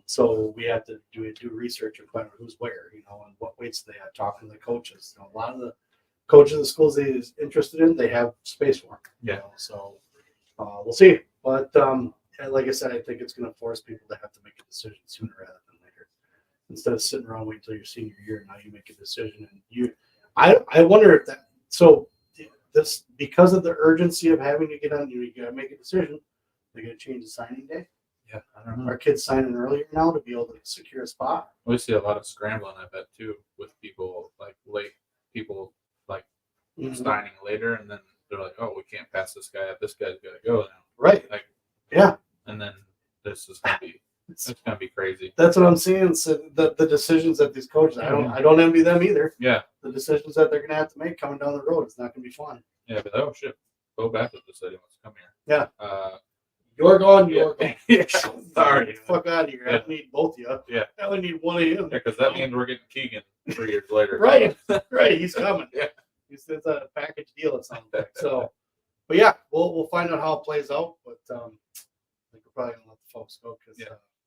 So we have to do research and find out who's where, and what weights they have, talking to the coaches. A lot of the coaches in the schools that he's interested in, they have space for him. Yeah. So we'll see. But like I said, I think it's going to force people to have to make a decision sooner rather than later. Instead of sitting around waiting until your senior year, now you make a decision. And I wonder if that, so this, because of the urgency of having to get on, you got to make a decision. They're going to change the signing day. Yeah, I don't know. Our kids signing earlier now to be able to secure a spot. We see a lot of scrambling, I bet, too, with people signing later, and then they're like, "Oh, we can't pass this guy up. This guy's got to go now." Right. Yeah. And then this is gonna be it's gonna be crazy. That's what I'm seeing. So the decisions that these coaches, I don't envy them either. Yeah. The decisions that they're gonna have to make coming down the road, it's not gonna be fun. Yeah, but oh shit, Bo Bassett just said he wants to come here. Yeah. You're gone. Yeah. Sorry. Fuck out of here. Yeah. I need both of you. Yeah. I only need one of you. Yeah, because that means we're getting Keegan 3 years later. Right. Right. He's coming. Yeah. It's a package deal. It sounds like. So, but yeah, we'll find out how it plays out. But I think we're probably gonna let the folks go because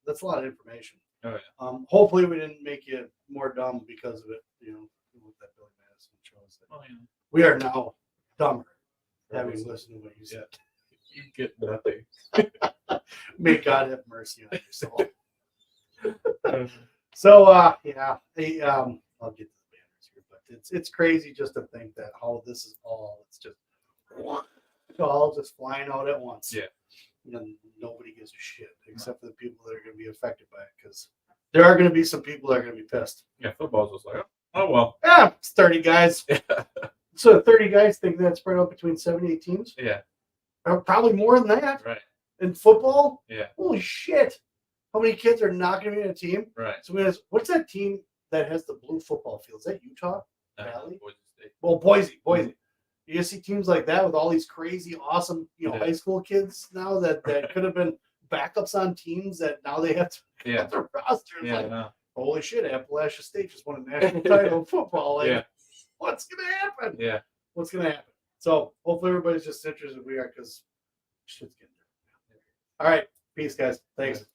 that's a lot of information. Oh yeah. Hopefully we didn't make you more dumb because of it. With that Billy Madison shows that we are now dumber having listened to what you said. You get nothing. May God have mercy on your soul. So I'll get to the banners here, but it's crazy just to think that how this is it's all just flying out at once. Yeah. And nobody gives a shit except for the people that are going to be affected by it, because there are going to be some people that are going to be pissed. Yeah, football's just like, oh well. Yeah, it's 30 guys. So 30 guys think that's spread out between 78 teams? Yeah. Probably more than that. Right. In football? Yeah. Holy shit. How many kids are not going to be in a team? Right. So what's that team that has the blue football field? Is that Utah Valley? Boise State. Well, Boise. You see teams like that with all these crazy, awesome, high school kids now that could have been backups on teams that now they have to cut their roster. It's holy shit, Appalachia State just won a national title in football. What's going to happen? Yeah. What's going to happen? So hopefully everybody's just interested as we are, because shit's getting there. All right. Peace, guys. Thanks.